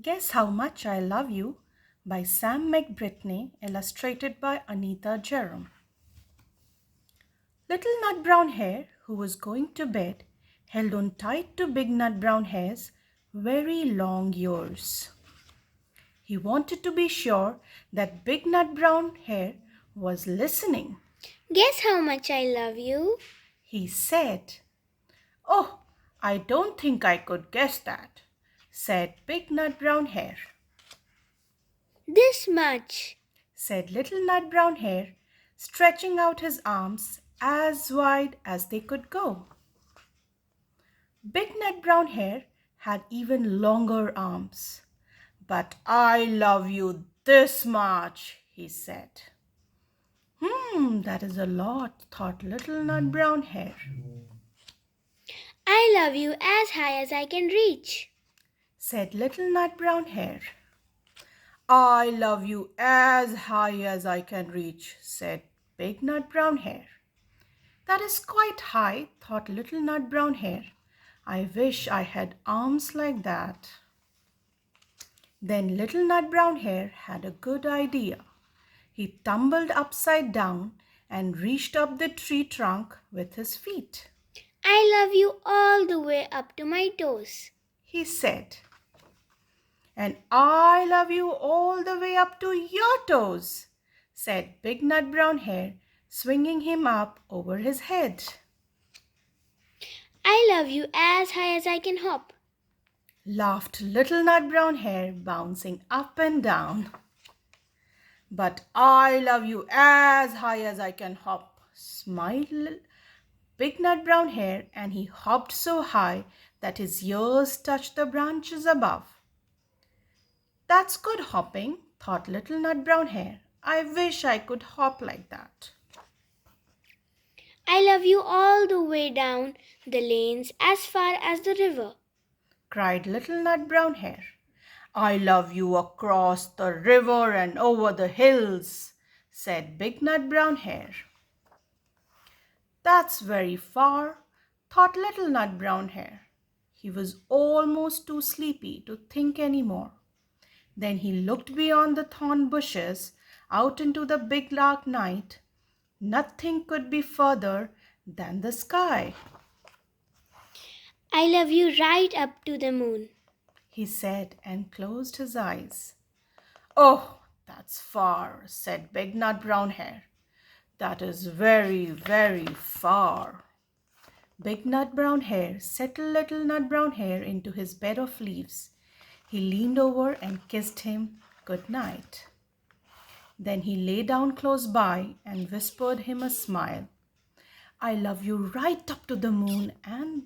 Guess How Much I Love You by Sam McBratney, illustrated by Anita Jerome. Little Nut Brown Hare, who was going to bed, held on tight to Big Nut Brown Hare's very long ears. He wanted to be sure that Big Nut Brown Hare was listening. Guess how much I love you? He said, "Oh, I don't think I could guess that," said Big Nut Brown Hare. This much. Said Little Nut Brown Hare, stretching out his arms as wide as they could go. Big Nut Brown Hare had even longer arms. "But I love you this much," he said. That is a lot, thought Little Nut Brown Hare. I love you as high as I can reach, Said Little Nut Brown Hare. "I love you as high as I can reach," said Big Nut Brown Hare. "That is quite high," thought Little Nut Brown Hare. "I wish I had arms like that." Then Little Nut Brown Hare had a good idea. He tumbled upside down and reached up the tree trunk with his feet. I love you all the way up to my toes, He said, "And I love you all the way up to your toes," said Big Nut Brown Hare, swinging him up over his head. I love you as high as I can hop, Laughed Little Nut Brown Hare, bouncing up and down. "But I love you as high as I can hop," smiled Big Nut Brown Hare, and he hopped so high that his ears touched the branches above. "That's good hopping," thought Little Nut Brown Hare. "I wish I could hop like that." I love you all the way down the lanes as far as the river, Cried Little Nut Brown Hare. "I love you across the river and over the hills," said Big Nut Brown Hare. "That's very far," thought Little Nut Brown Hare. He was almost too sleepy to think any more. Then he looked beyond the thorn bushes out into the big dark night. Nothing could be further than the sky. I love you right up to the moon, He said and closed his eyes. "Oh, that's far," said Big Nut Brown Hare. "That is very, very far." Big Nut Brown Hare settled Little Nut Brown Hare into his bed of leaves. He leaned over and kissed him good night. Then he lay down close by and whispered him a smile. "I love you right up to the moon and